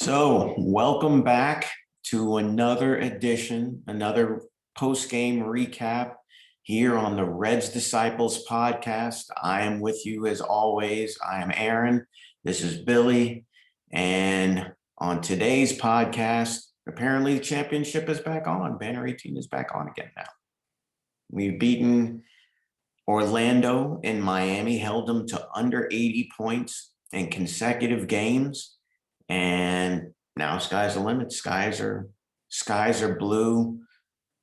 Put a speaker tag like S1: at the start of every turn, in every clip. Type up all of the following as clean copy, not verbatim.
S1: So, welcome back to another edition, another post-game recap here on the Reds Disciples podcast. I am with you as always. I am Aaron. This is Billy. And on today's podcast, apparently the championship is back on. Banner 18 is back on again now. We've beaten Orlando in Miami, held them to under 80 points in consecutive games. And now sky's the limit. Skies are blue.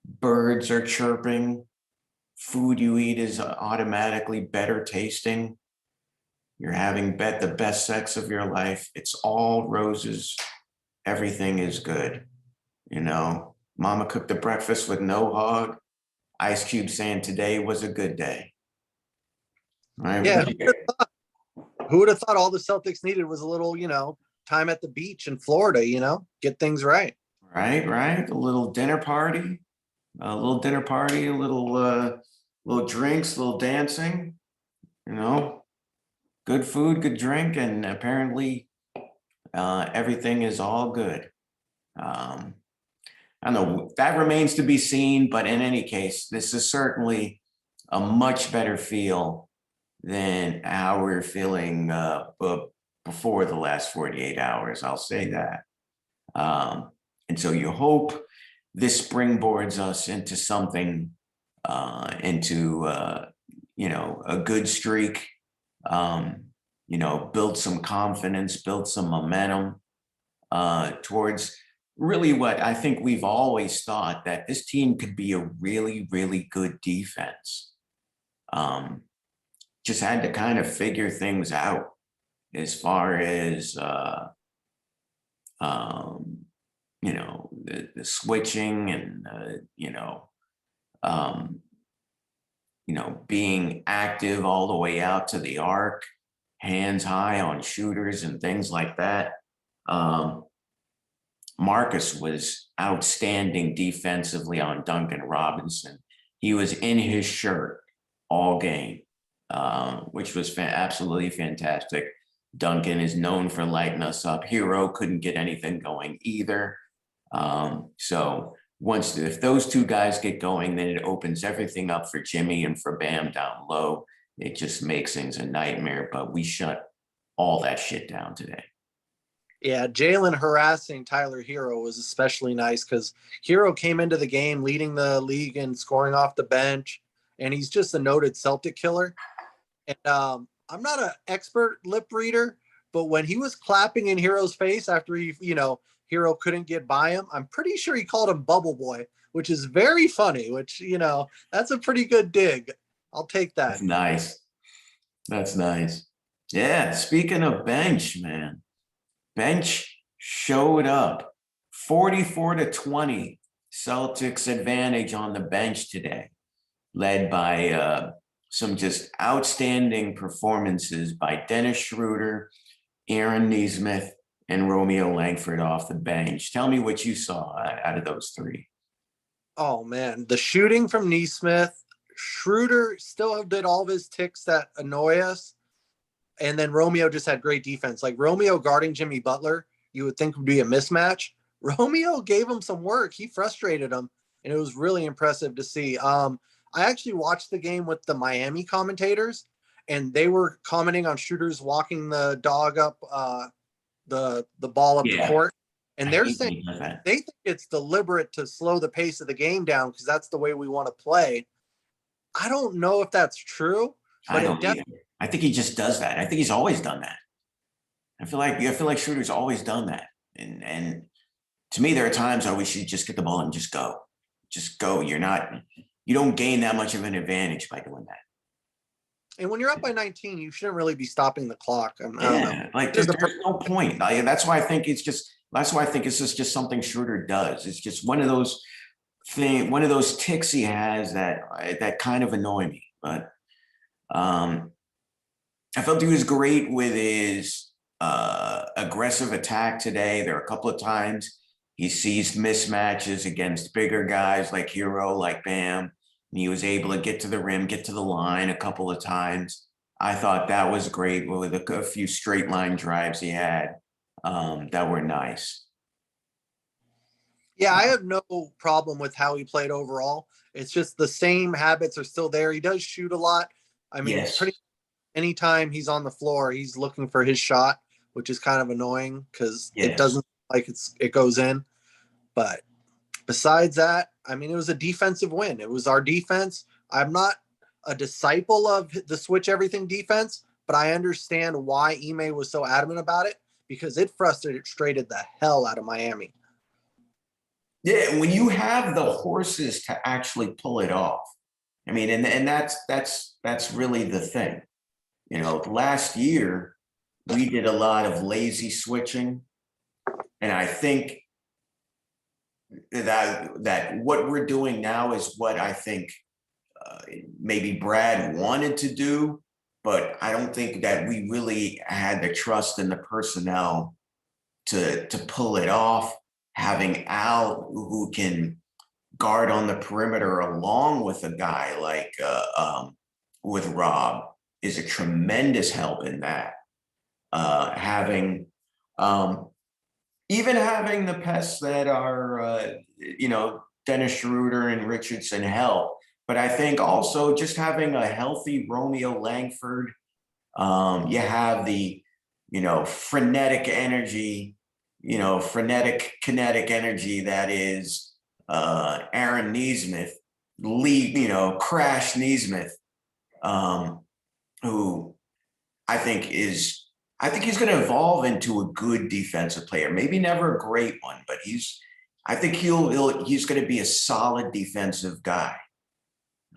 S1: Birds are chirping. Food you eat is automatically better tasting. You're having the best sex of your life. It's all roses. Everything is good. You know, Mama cooked the breakfast with no hog. Ice Cube saying today was a good day. Right?
S2: Yeah. Who would have thought all the Celtics needed was a little, time at the beach in Florida, get things right.
S1: Right. A little dinner party, a little drinks, a little dancing, good food, good drink, and apparently everything is all good. I don't know, that remains to be seen, but in any case, this is certainly a much better feel than how we're feeling before the last 48 hours. I'll say that. And so you hope this springboards us into something, into a good streak, build some confidence, build some momentum towards really what I think we've always thought, that this team could be a really, really good defense. Just had to kind of figure things out as far as the switching and being active all the way out to the arc, hands high on shooters and things like that. Marcus was outstanding defensively on Duncan Robinson. He was in his shirt all game, which was absolutely fantastic. Duncan is known for lighting us up. Hero couldn't get anything going either. So if those two guys get going, then it opens everything up for Jimmy and for Bam down low. It just makes things a nightmare, but we shut all that shit down today.
S2: Yeah, Jalen harassing Tyler Hero was especially nice because Hero came into the game leading the league and scoring off the bench, and he's just a noted Celtic killer. And I'm not an expert lip reader, but when he was clapping in Hero's face after Hero couldn't get by him, I'm pretty sure he called him Bubble Boy, which is very funny, which, that's a pretty good dig. I'll take that.
S1: That's nice. Yeah, speaking of bench, man. Bench showed up. 44-20 Celtics advantage on the bench today, led by some just outstanding performances by Dennis Schroeder, Aaron Nesmith, and Romeo Langford off the bench. Tell me what you saw out of those three.
S2: Oh, man. The shooting from Nesmith, Schroeder still did all of his ticks that annoy us. And then Romeo just had great defense. Like Romeo guarding Jimmy Butler, you would think would be a mismatch. Romeo gave him some work. He frustrated him, and it was really impressive to see. I actually watched the game with the Miami commentators, and they were commenting on shooters walking the dog up the ball up the court. And they're saying they think it's deliberate to slow the pace of the game down because that's the way we want to play. I don't know if that's true. But
S1: I don't either. I think he just does that. I think he's always done that. I feel like Schroeder's always done that. And to me, there are times where we should just get the ball and just go. Just go. You don't gain that much of an advantage by doing that.
S2: And when you're up by 19, you shouldn't really be stopping the clock. I don't know.
S1: Like there's no point. That's why I think it's just something Schroeder does. It's just one of those ticks he has that kind of annoy me. But I felt he was great with his aggressive attack today. There were a couple of times he seized mismatches against bigger guys like Hero, like Bam. And he was able to get to the rim, get to the line a couple of times. I thought that was great with a few straight line drives he had. that were nice.
S2: Yeah, I have no problem with how he played overall. It's just the same habits are still there. He does shoot a lot. I mean,
S1: Yes,
S2: pretty anytime he's on the floor, he's looking for his shot, which is kind of annoying because it
S1: yes.
S2: doesn't like it goes in. But besides that, I mean, it was a defensive win. It was our defense. I'm not a disciple of the switch everything defense, but I understand why Ime was so adamant about it because it frustrated the hell out of Miami.
S1: Yeah, when you have the horses to actually pull it off. I mean, and that's really the thing. You know, last year we did a lot of lazy switching, and I think that what we're doing now is what I think maybe Brad wanted to do, but I don't think that we really had the trust in the personnel to pull it off. Having Al who can guard on the perimeter along with a guy like with Rob is a tremendous help in that. Having even having the pests that are Dennis Schroeder and Richardson help, but I think also just having a healthy Romeo Langford. You have the frenetic energy, frenetic kinetic energy that is Aaron Nesmith, Crash Nesmith, who I think he's going to evolve into a good defensive player. Maybe never a great one, but I think he's going to be a solid defensive guy.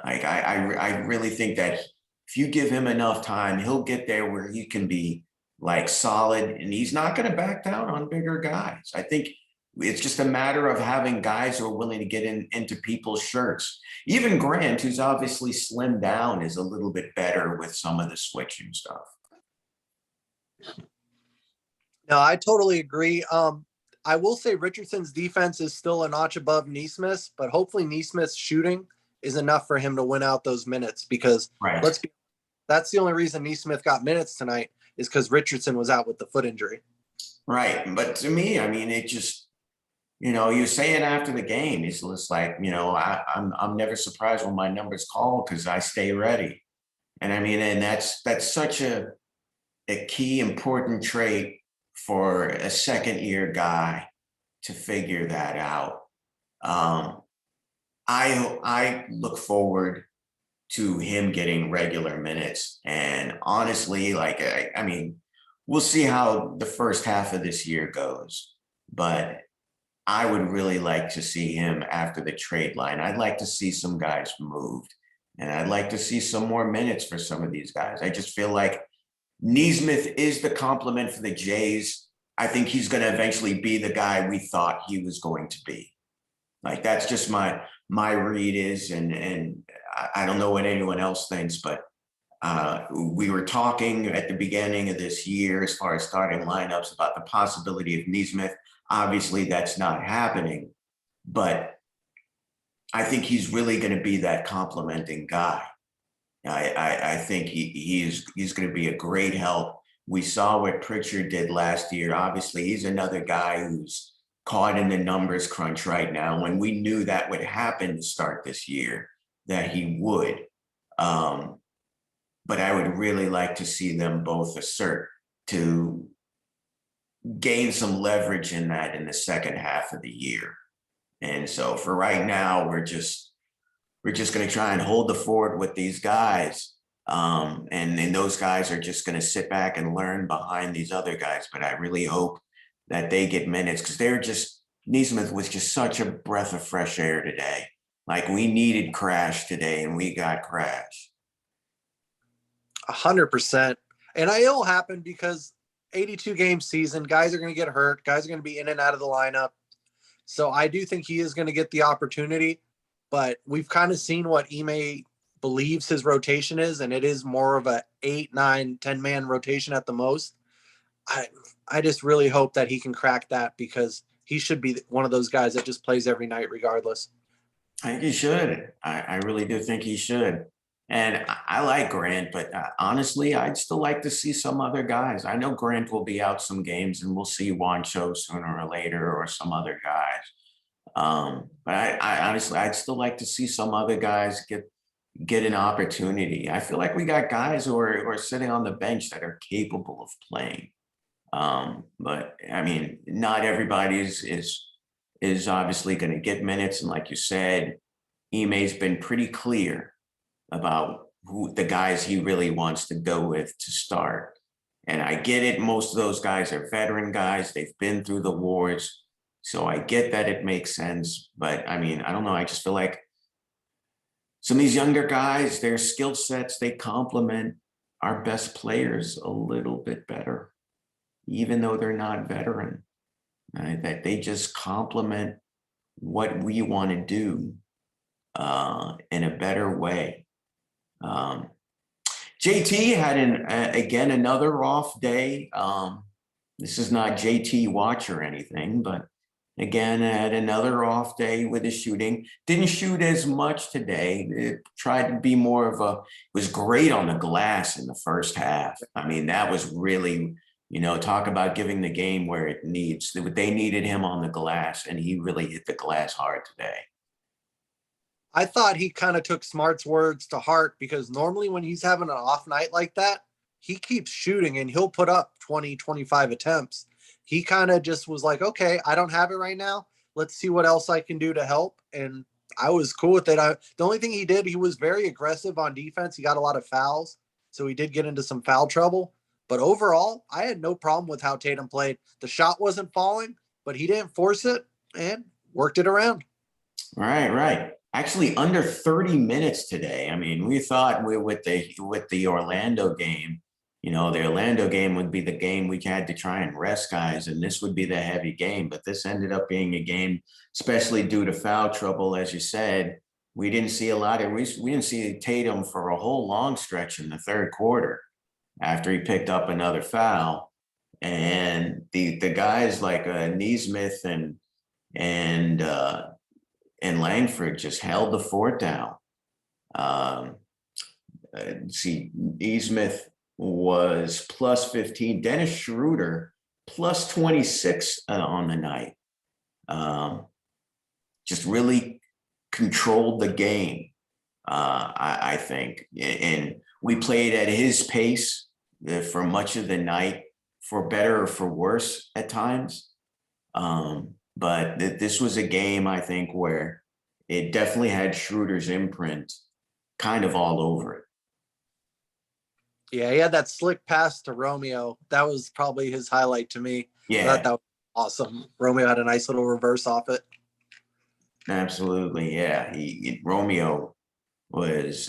S1: Like I really think that if you give him enough time, he'll get there where he can be like solid, and he's not going to back down on bigger guys. I think it's just a matter of having guys who are willing to get into people's shirts. Even Grant, who's obviously slimmed down, is a little bit better with some of the switching stuff.
S2: No, I totally agree. I will say Richardson's defense is still a notch above Nesmith's, but hopefully Nesmith's shooting is enough for him to win out those minutes because
S1: Right.
S2: that's the only reason Nesmith got minutes tonight is because Richardson was out with the foot injury.
S1: Right. But to me, I mean, it just, he was saying after the game, he's just like, I'm never surprised when my number's called because I stay ready. And I mean, and that's such a key important trait for a second year guy to figure that out. I look forward to him getting regular minutes. And honestly, like, I mean, we'll see how the first half of this year goes. But I would really like to see him after the trade line. I'd like to see some guys moved. And I'd like to see some more minutes for some of these guys. I just feel like Nesmith is the complement for the Jays. I think he's going to eventually be the guy we thought he was going to be. Like, that's just my read is, and I don't know what anyone else thinks, but we were talking at the beginning of this year as far as starting lineups about the possibility of Nesmith. Obviously, that's not happening, but I think he's really going to be that complimenting guy. I think he's going to be a great help. We saw what Pritchard did last year. Obviously, he's another guy who's caught in the numbers crunch right now, when we knew that would happen to start this year, that he would. But I would really like to see them both assert to gain some leverage in that in the second half of the year. And so for right now, we're just going to try and hold the fort with these guys. And then those guys are just going to sit back and learn behind these other guys. But I really hope that they get minutes because Nesmith was just such a breath of fresh air today. Like, we needed Crash today and we got Crash.
S2: 100%. And it'll happen because 82 game season, guys are going to get hurt. Guys are going to be in and out of the lineup. So I do think he is going to get the opportunity, but we've kind of seen what Ime believes his rotation is, and it is more of a 8, 9, 10 man rotation at the most. I just really hope that he can crack that because he should be one of those guys that just plays every night regardless.
S1: I think he should. I really do think he should. And I like Grant, but honestly, I'd still like to see some other guys. I know Grant will be out some games, and we'll see Wancho sooner or later, or some other guys. But I honestly, I'd still like to see some other guys get an opportunity. I feel like we got guys who are sitting on the bench that are capable of playing. But I mean, not everybody is obviously going to get minutes, and like you said, Ime's been pretty clear about who the guys he really wants to go with to start. And I get it. Most of those guys are veteran guys. They've been through the wars. So I get that it makes sense. But I mean, I don't know. I just feel like some of these younger guys, their skill sets, they complement our best players a little bit better, even though they're not veteran. Right? That they just complement what we want to do in a better way. JT had again another off day. This is not JT watch or anything, but again had another off day with his shooting. Didn't shoot as much today. It tried to be more of a. Was great on the glass in the first half. I mean, that was really, talk about giving the game where it needs. They needed him on the glass, and he really hit the glass hard today.
S2: I thought he kind of took Smart's words to heart, because normally when he's having an off night like that, he keeps shooting and he'll put up 20, 25 attempts. He kind of just was like, okay, I don't have it right now. Let's see what else I can do to help. And I was cool with it. The only thing he did, he was very aggressive on defense. He got a lot of fouls. So he did get into some foul trouble. But overall, I had no problem with how Tatum played. The shot wasn't falling, but he didn't force it and worked it around.
S1: Right. Actually, under 30 minutes today. I mean, we thought with the Orlando game, the Orlando game would be the game we had to try and rest guys, and this would be the heavy game. But this ended up being a game, especially due to foul trouble, as you said. We didn't see a lot of we didn't see Tatum for a whole long stretch in the third quarter after he picked up another foul, and the guys like Neesmith and Langford just held the fort down. See, Neesmith was plus 15. Dennis Schroeder plus 26 on the night. Just really controlled the game, I think. And we played at his pace for much of the night, for better or for worse at times. But this was a game, I think, where it definitely had Schroeder's imprint kind of all over it.
S2: Yeah, he had that slick pass to Romeo. That was probably his highlight to me.
S1: Yeah.
S2: I thought that was awesome. Romeo had a nice little reverse off it.
S1: Absolutely, yeah. Romeo was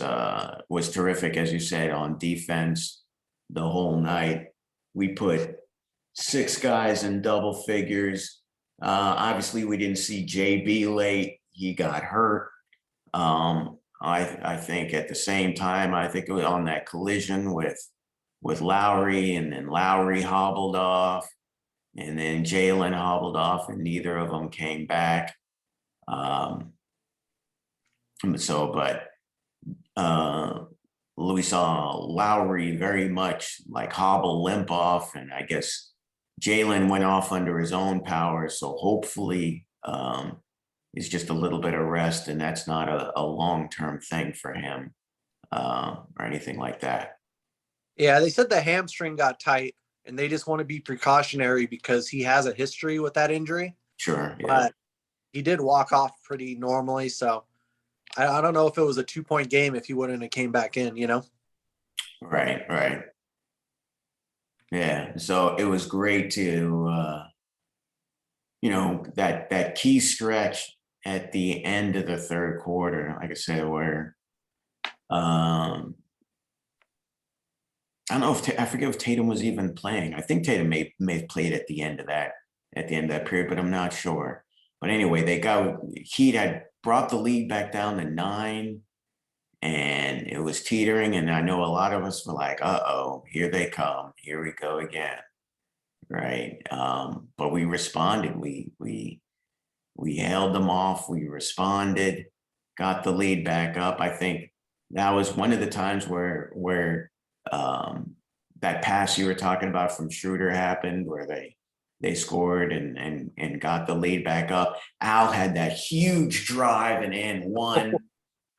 S1: terrific, as you said, on defense the whole night. We put 6 guys in double figures. Obviously, we didn't see JB late. He got hurt. I think at the same time, I think it was on that collision with Lowry, and then Lowry hobbled off, and then Jalen hobbled off, and neither of them came back. We saw Lowry very much like hobble, limp off, and I guess Jalen went off under his own power. So hopefully it's just a little bit of rest, and that's not a long-term thing for him or anything like that.
S2: Yeah, they said the hamstring got tight, and they just want to be precautionary because he has a history with that injury.
S1: Sure. Yeah.
S2: But he did walk off pretty normally. So I don't know if it was a 2-point game if he wouldn't have came back in,
S1: Right. Yeah. So it was great to, that key stretch at the end of the third quarter, like I said, where I don't know I forget if Tatum was even playing. I think Tatum may have played at the end of that period, but I'm not sure. But anyway, Heat had brought the lead back down to 9, and it was teetering. And I know a lot of us were like, "Uh-oh, here they come. Here we go again." Right. But we responded. We held them off. We responded, got the lead back up. I think that was one of the times where that pass you were talking about from Schroeder happened, where they scored and got the lead back up. Al had that huge drive and one.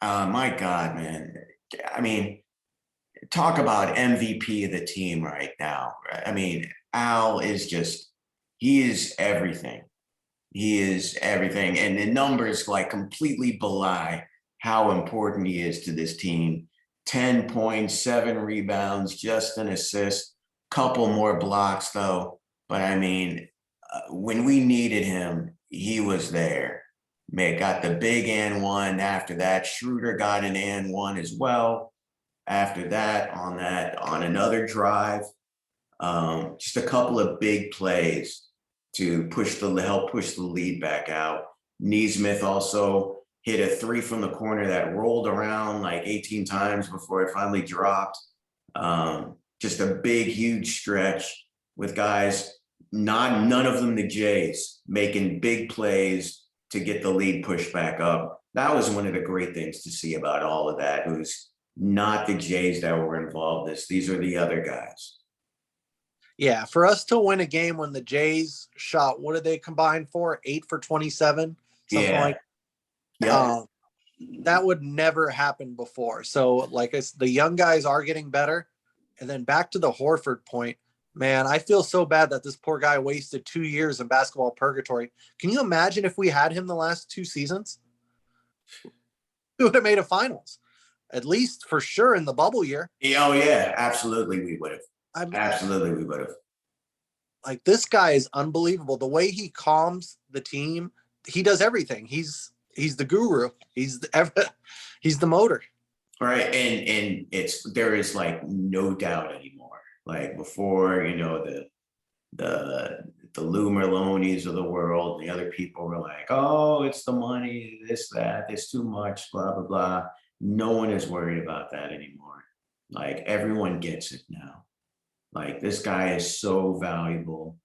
S1: My God, man. I mean, talk about MVP of the team right now. I mean, Al is just, he is everything. He is everything. And the numbers like completely belie how important he is to this team. 10 points, 7 rebounds, just an assist, couple more blocks though. But I mean, when we needed him, he was there. May got the big and one. After that, Schroeder got an and one as well. After that, on another drive, just a couple of big plays to help push the lead back out. Neesmith also hit a 3 from the corner that rolled around like 18 times before it finally dropped. Just a big, huge stretch with guys, none of them the Jays, making big plays to get the lead pushed back up. That was one of the great things to see about all of that. It was not the Jays that were involved. These are the other guys.
S2: Yeah, for us to win a game when the Jays shot, what did they combine for? 8 for 27, something
S1: Yeah.
S2: like.
S1: Yep.
S2: That would never happen before. So, like, the young guys are getting better. And then back to the Horford point, man, I feel so bad that this poor guy wasted 2 years in basketball purgatory. Can you imagine if we had him the last 2 seasons? We would have made a finals, at least for sure in the bubble year.
S1: Oh yeah, absolutely. We would have. Absolutely, we would have.
S2: Like, this guy is unbelievable. The way he calms the team, he does everything. He's the guru. He's the motor.
S1: Right, and there is like no doubt anymore. Like before, the Lou Merlonis of the world, the other people were like, oh, it's the money, this, that, it's too much, blah, blah, blah. No one is worried about that anymore. Like everyone gets it now. Like this guy is so valuable.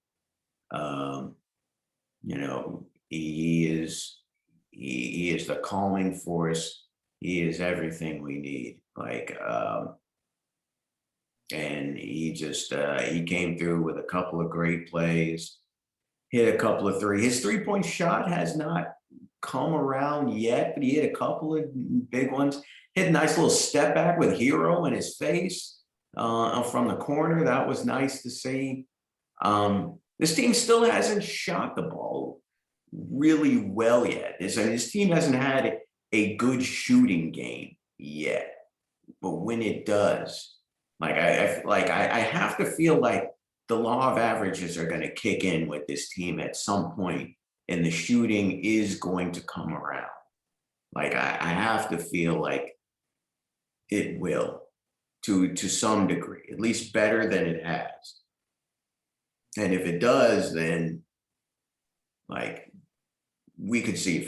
S1: He is the calming force. He is everything we need. And he came through with a couple of great plays, hit a couple of three. His 3-point shot has not come around yet, but he hit a couple of big ones. Hit a nice little step back with Hero in his face from the corner. That was nice to see. This team still hasn't shot the ball really well yet. This team hasn't had a good shooting game yet, but when it does, I have to feel like the law of averages are going to kick in with this team at some point, and the shooting is going to come around. Like I have to feel like it will, to some degree, at least better than it has. And if it does, then like we could see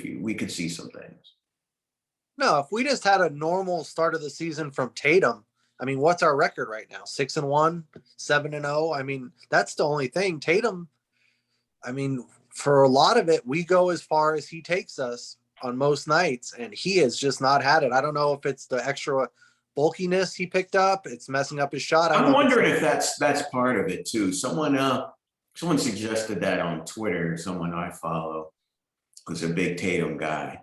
S1: some things.
S2: No, if we just had a normal start of the season from Tatum, I mean, what's our record right now? 6-1, 7-0. I mean, that's the only thing. Tatum, I mean, for a lot of it, we go as far as he takes us on most nights, and he has just not had it. I don't know if it's the extra bulkiness he picked up. It's messing up his shot.
S1: I'm wondering if that's part of it too. Someone suggested that on Twitter. Someone I follow, who's a big Tatum guy,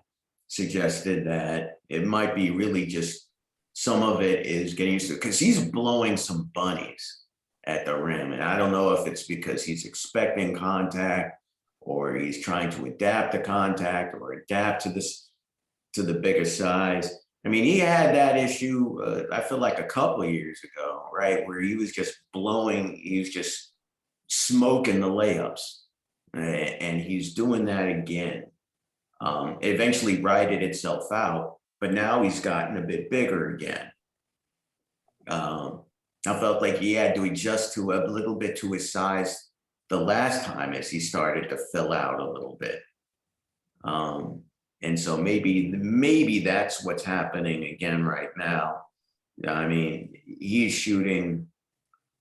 S1: suggested that it might be really just some of it is getting used to, because he's blowing some bunnies at the rim. And I don't know if it's because he's expecting contact or he's trying to adapt to contact or adapt to the bigger size. I mean, he had that issue, I feel like a couple of years ago, right? Where he was just smoking the layups. And he's doing that again. Eventually righted itself out, but now he's gotten a bit bigger again. I felt like he had to adjust to a little bit to his size the last time as he started to fill out a little bit. And so maybe that's what's happening again right now. I mean, he's shooting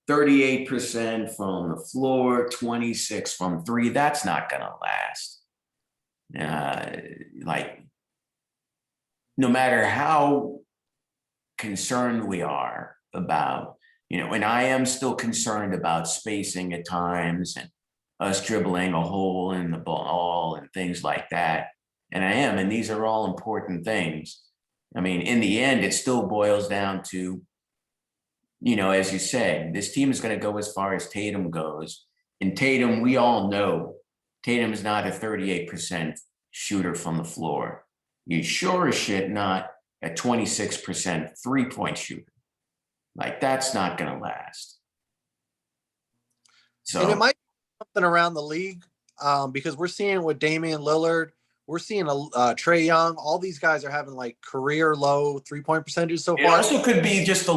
S1: 38% from the floor, 26 from three. That's not going to last. Like, no matter how concerned we are about, and I am still concerned about spacing at times and us dribbling a hole in the ball and things like that. And I am, and these are all important things. I mean, in the end, it still boils down to, as you said, this team is going to go as far as Tatum goes. And Tatum, we all know, Tatum is not a 38% shooter from the floor. He's sure as shit not a 26% three-point shooter. Like, that's not going to last. So,
S2: And it might be something around the league because we're seeing with Damian Lillard, we're seeing Trae Young. All these guys are having like career low 3-point percentages so
S1: it
S2: far.
S1: also could be just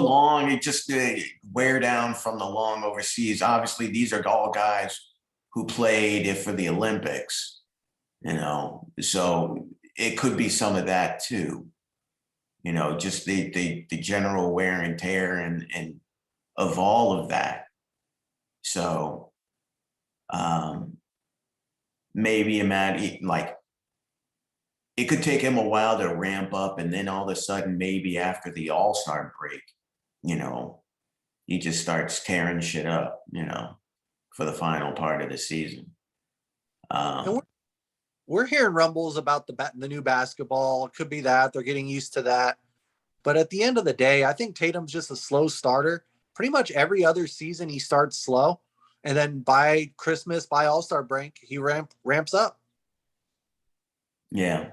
S1: wear down from the long overseas. Obviously, these are all guys who played for the Olympics, so it could be some of that too. Just the general wear and tear and of all of that. So maybe imagine, like, it could take him a while to ramp up, and then all of a sudden, maybe after the All-Star break, he just starts tearing shit up, for the final part of the season.
S2: And we're hearing rumbles about the new basketball. It could be that they're getting used to that. But at the end of the day, I think Tatum's just a slow starter. Pretty much every other season he starts slow. And then by Christmas, by All-Star break, he ramps up.
S1: Yeah.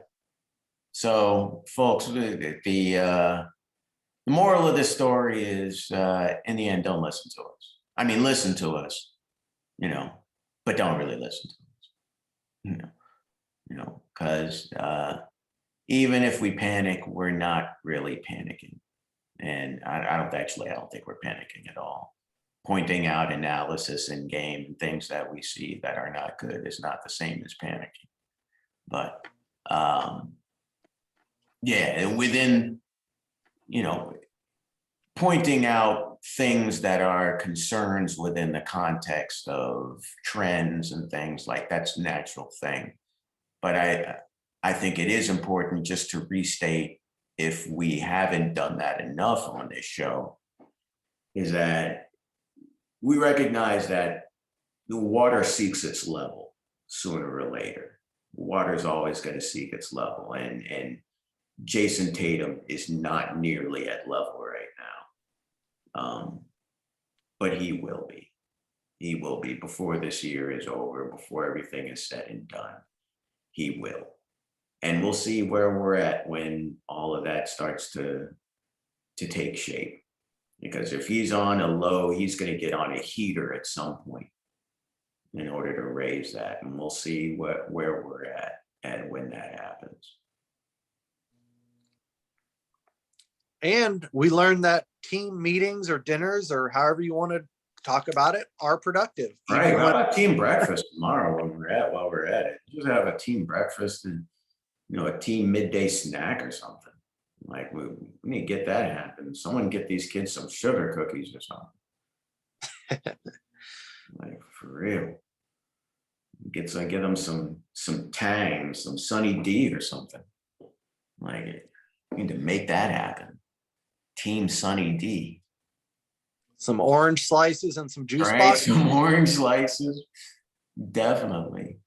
S1: So, folks, the moral of this story is, in the end, don't listen to us. I mean, listen to us, but don't really listen to us, because even if we panic, we're not really panicking. And I don't think we're panicking at all. Pointing out analysis in game and things that we see that are not good is not the same as panicking. But and within, pointing out things that are concerns within the context of trends and things like that's a natural thing. But I think it is important just to restate, if we haven't done that enough on this show, is that we recognize that the water seeks its level sooner or later. Water is always going to seek its level, and Jason Tatum is not nearly at level right now. But he will be. He will be before this year is over, before everything is said and done. He will. And we'll see where we're at when all of that starts to take shape. Because if he's on a low, he's going to get on a heater at some point in order to raise that. And we'll see where we're at and when that happens.
S2: And we learned that team meetings or dinners or however you want to talk about it are productive.
S1: Right. How about team breakfast tomorrow while we're at it? Just have a team breakfast and, a team midday snack or something. Like, we need to get that happen. Someone get these kids some sugar cookies or something. Like, for real. Get them some Tang, some Sunny D or something. Like, we need to make that happen. Team Sunny D.
S2: Some orange slices and some juice
S1: boxes. Some orange slices. Definitely.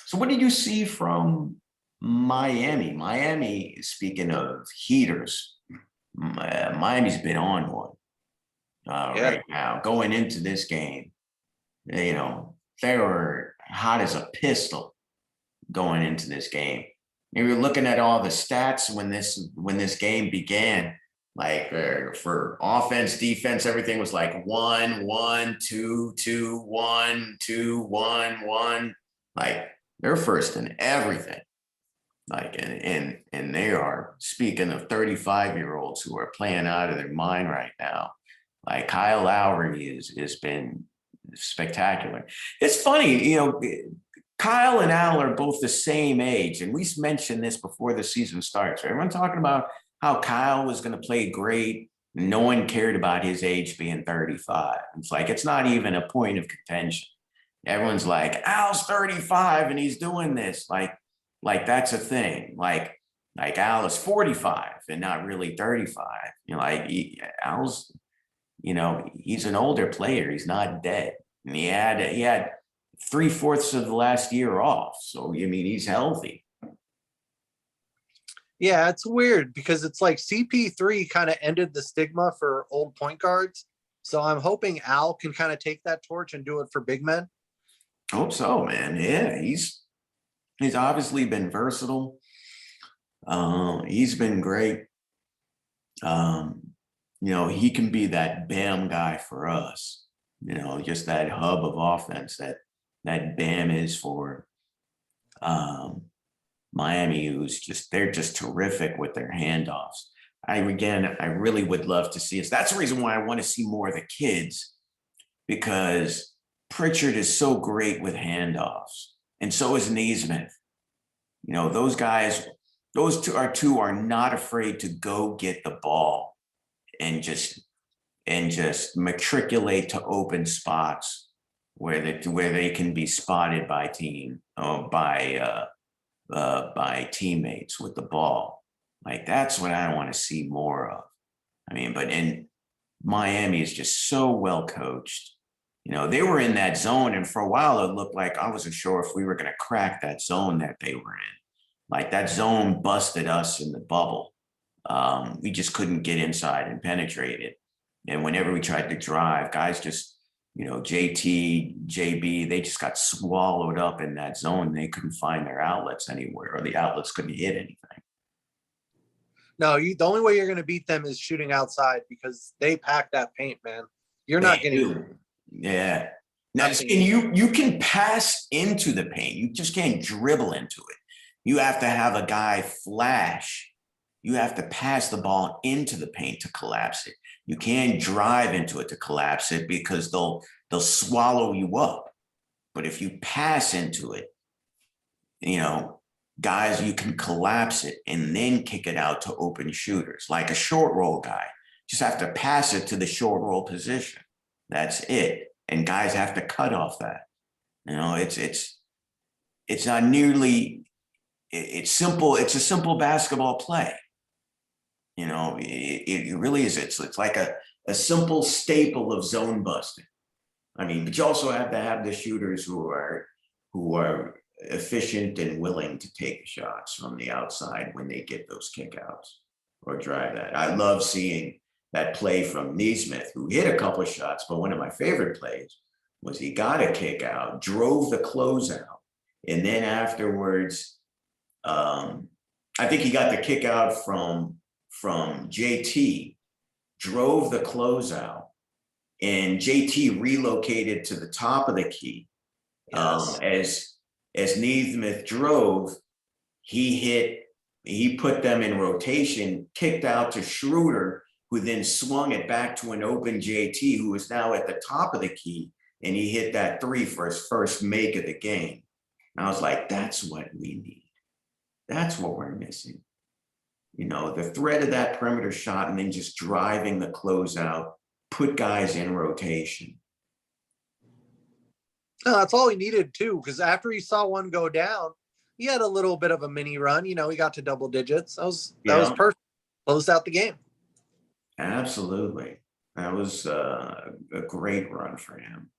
S1: So what did you see from Miami? Miami, speaking of heaters, Miami's been on one right now. Going into this game, they were hot as a pistol going into this game. You were looking at all the stats when this game began. Like, for offense, defense, everything was like 1-1, 2-2, 1-2, 1-1. Like, they're first in everything. Like, and they are, speaking of 35-year-olds who are playing out of their mind right now. Like, Kyle Lowry has been spectacular. It's funny, Kyle and Al are both the same age, and we mentioned this before the season starts. Everyone talking about how Kyle was going to play great. No one cared about his age being 35. It's like, it's not even a point of contention. Everyone's like, Al's 35 and he's doing this. Like that's a thing. Like, Like Al is 45 and not really 35. Like Al's, he's an older player. He's not dead. And he had 3/4 of the last year off. So he's healthy.
S2: Yeah, it's weird because it's like CP3 kind of ended the stigma for old point guards. So I'm hoping Al can kind of take that torch and do it for big men.
S1: Hope so, man. Yeah, he's obviously been versatile. He's been great. He can be that Bam guy for us. Just that hub of offense that Bam is for Miami, they're just terrific with their handoffs. I really would love to see us. That's the reason why I want to see more of the kids, because Pritchard is so great with handoffs, and so is Neesmith. Those guys, those two are not afraid to go get the ball and just matriculate to open spots where they can be spotted by by teammates with the ball. Like, that's what I want to see more of. But in Miami is just so well coached. They were in that zone, and for a while it looked like I wasn't sure if we were going to crack that zone that they were in. Like, that zone busted us in the bubble. We just couldn't get inside and penetrate it. And whenever we tried to drive, guys just, JT, JB, they just got swallowed up in that zone. They couldn't find their outlets anywhere, or the outlets couldn't hit anything.
S2: No, the only way you're going to beat them is shooting outside, because they pack that paint, man. You're not getting.
S1: Yeah. Now, and you can pass into the paint. You just can't dribble into it. You have to have a guy flash. You have to pass the ball into the paint to collapse it. You can't drive into it to collapse it, because they'll swallow you up. But if you pass into it, guys, you can collapse it and then kick it out to open shooters, like a short roll guy. Just have to pass it to the short roll position. That's it. And guys have to cut off that. It's not nearly. It's simple. It's a simple basketball play. It really is. It's like a simple staple of zone busting. But you also have to have the shooters who are efficient and willing to take shots from the outside when they get those kickouts or drive that. I love seeing that play from Neesmith, who hit a couple of shots, but one of my favorite plays was he got a kick out, drove the closeout, and then afterwards, I think he got the kick out from JT, drove the closeout, and JT relocated to the top of the key. Yes. As Neesmith drove, he put them in rotation, kicked out to Schroeder, who then swung it back to an open JT, who was now at the top of the key, and he hit that three for his first make of the game. And I was like, that's what we need. That's what we're missing. The threat of that perimeter shot, and then just driving the closeout, put guys in rotation.
S2: No, that's all he needed too, because after he saw one go down, he had a little bit of a mini run. He got to double digits. That was perfect. Closed out the game.
S1: Absolutely. That was a great run for him.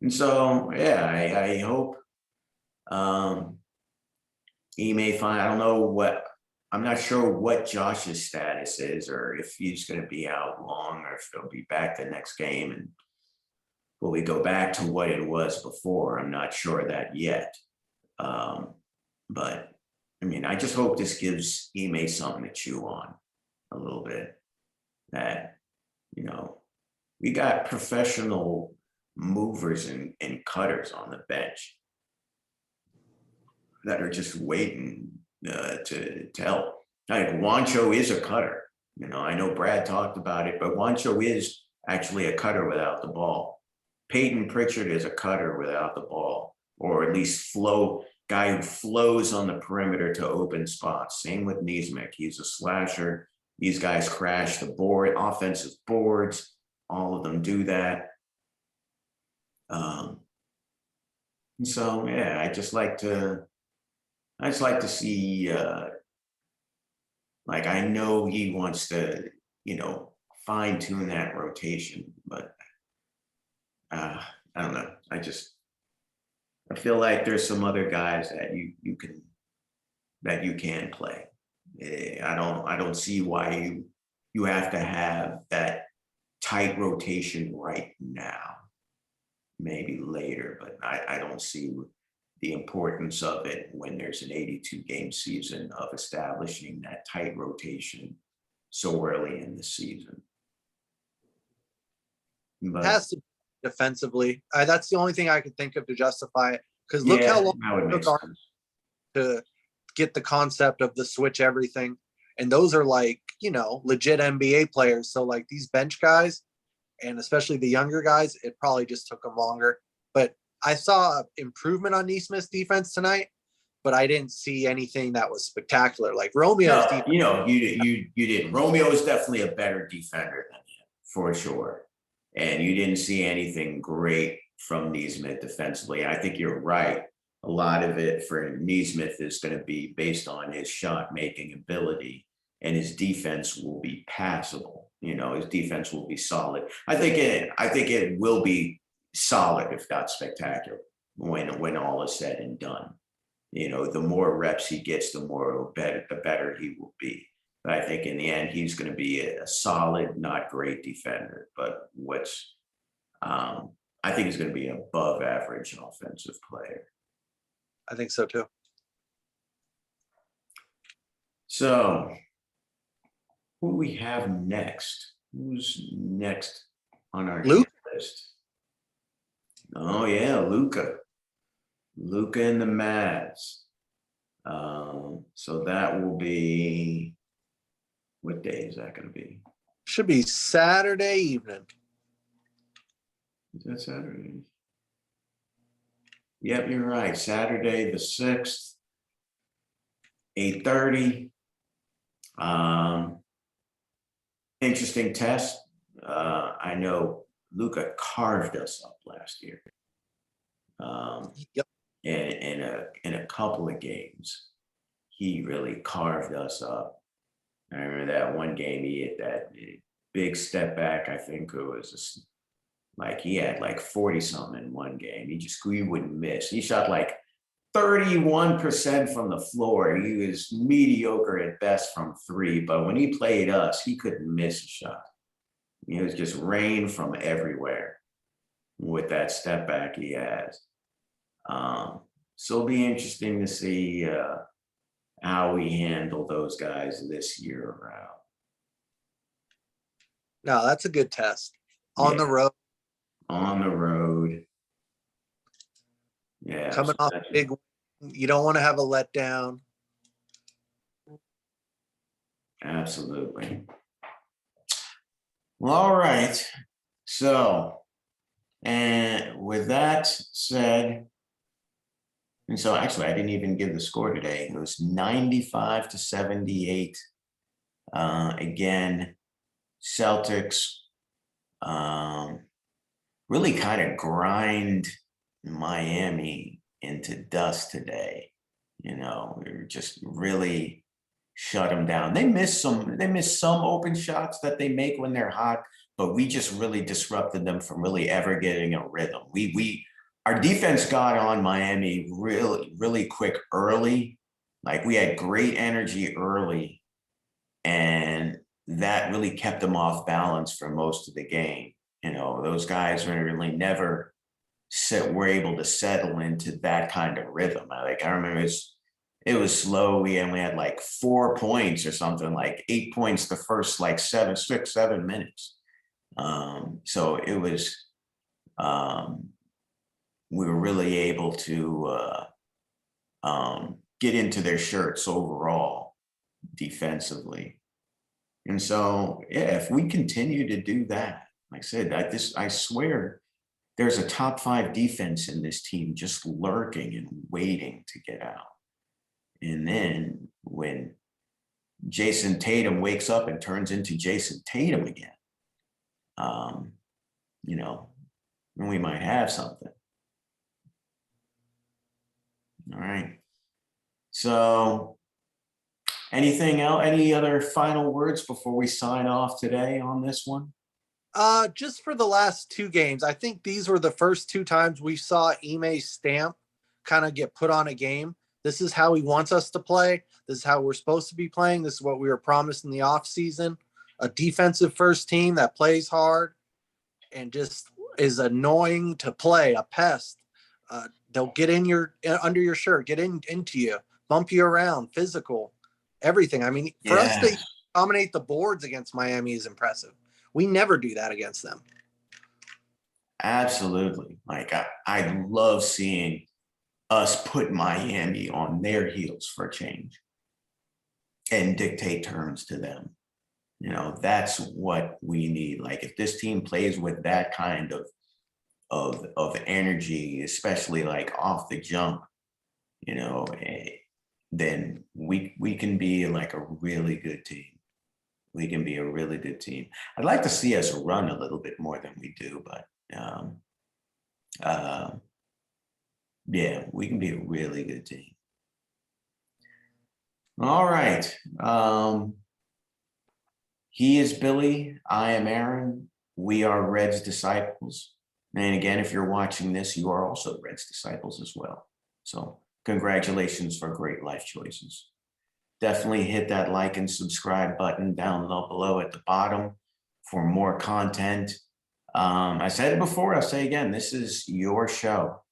S1: And so, yeah, I hope he may find, I'm not sure what Josh's status is, or if he's going to be out long, or if he'll be back the next game. And will we go back to what it was before? I'm not sure that yet. But I just hope this gives Ime something to chew on a little bit. That, we got professional movers and cutters on the bench that are just waiting to tell. Like, Juancho is a cutter. I know Brad talked about it, but Juancho is actually a cutter without the ball. Peyton Pritchard is a cutter without the ball, or at least guy who flows on the perimeter to open spots. Same with Neesmith. He's a slasher. These guys crash the offensive boards. All of them do that. And so, yeah, I just like to see Like, I know he wants to, fine tune that rotation, but I don't know. I feel like there's some other guys that you can play. I don't see why you have to have that tight rotation right now. Maybe later, but I don't see the importance of it when there's an 82 game season of establishing that tight rotation so early in the season. But
S2: Has to be defensively. That's the only thing I could think of to justify it. Because look how
S1: yeah,
S2: long
S1: that would
S2: it
S1: make
S2: took
S1: sense.
S2: to get the concept of the switch everything. And those are like, legit NBA players. So like these bench guys, and especially the younger guys, it probably just took them longer. But I saw improvement on Neesmith's defense tonight, but I didn't see anything that was spectacular. Like Romeo's
S1: No,
S2: defense.
S1: you didn't. Romeo is definitely a better defender than him, for sure. And you didn't see anything great from Neesmith defensively. I think you're right. A lot of it for Neesmith is going to be based on his shot making ability, and his defense will be passable. His defense will be solid. I think it will be solid, if not spectacular, when all is said and done. The more reps he gets, the better he will be. But I think in the end, he's going to be a solid, not great defender. But I think he's going to be an above average offensive player.
S2: I think so too.
S1: So, who do we have next? Who's next on our
S2: Luke?
S1: list? Oh yeah, Luka and the Mavs. So that will be, what day is that going to be?
S2: Should be Saturday evening.
S1: Is that Saturday? Yep, you're right. Saturday the 6th, 8:30. Interesting test. I know Luka carved us up last year.
S2: Yep.
S1: In a couple of games, he really carved us up. I remember that one game he hit that big step back. I think it was like he had like 40 something in one game. He wouldn't miss. He shot like 31% from the floor. He was mediocre at best from three, but when he played us, he couldn't miss a shot. It was just rain from everywhere with that step back he has. So it'll be interesting to see how we handle those guys this year around.
S2: No, that's a good test. On the road.
S1: On the road. Yeah.
S2: Coming off a big, you don't want to have a letdown.
S1: Absolutely. Well, all right. So, and with that said, and so actually I didn't even give the score today. It was 95-78. Again, Celtics really kind of grind Miami into dust today. They just really shut them down. They missed some open shots that they make when they're hot, but we just really disrupted them from really ever getting a rhythm. Our defense got on Miami really, really quick early. Like, we had great energy early, and that really kept them off balance for most of the game. Those guys really never were able to settle into that kind of rhythm. I remember it was slow. We only had like 4 points or something, like 8 points the first like 7 minutes. So it was, we were really able to get into their shirts overall defensively. And so, yeah, if we continue to do that, like I said, I swear there's a top 5 defense in this team just lurking and waiting to get out. And then when Jason Tatum wakes up and turns into Jason Tatum again, then we might have something. All right. So Anything else? Any other final words before we sign off today on this one?
S2: Just for the last two games, I think these were the first two times we saw Ime's stamp kind of get put on a game. This is how he wants us to play. This is how we're supposed to be playing. This is what we were promised in the offseason. A defensive first team that plays hard and just is annoying to play, a pest. They'll get in your under your shirt, get into you, bump you around, physical, everything. I mean, for us
S1: Yeah,
S2: to dominate the boards against Miami is impressive. We never do that against them.
S1: absolutely. Like I love seeing us put Miami on their heels for a change and dictate terms to them. You know, that's what we need. Like if this team plays with that kind of energy, especially like off the jump, you know, then we can be like a really good team. We can be a really good team. I'd like to see us run a little bit more than we do, but uh, yeah, we can be a really good team. All right. He is Billy. I am Aaron. We are Reds disciples. And again, if you're watching this, you are also Reds disciples as well. So congratulations for great life choices. Definitely hit that like and subscribe button down below at the bottom for more content. I said it before, I'll say again, this is your show.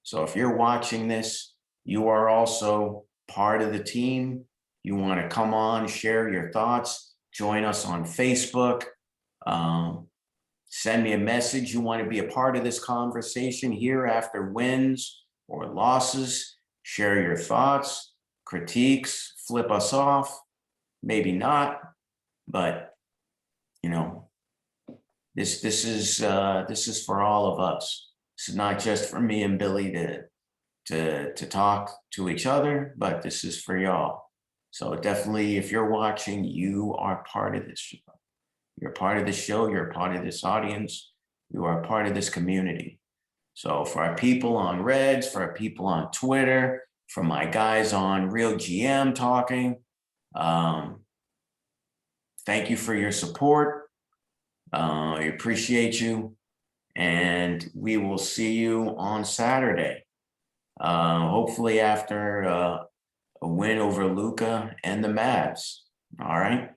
S1: So if you're watching this, you are also part of the team. You want to come on, share your thoughts, join us on Facebook. Send me a message. You want to be a part of this conversation here after wins or losses. Share your thoughts, critiques, flip us off, maybe not, but you know, this is for all of us. This is not just for me and Billy to talk to each other, but this is for y'all. So definitely, if you're watching, you are part of this show. You're part of the show. You're part of this audience. You are part of this community. So for our people on Reds, for our people on Twitter, for my guys on Real GM talking, thank you for your support. I appreciate you. And we will see you on Saturday. Hopefully after a win over Luka and the Mavs. All right.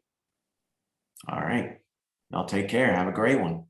S1: All right. Y'all take care. Have a great one.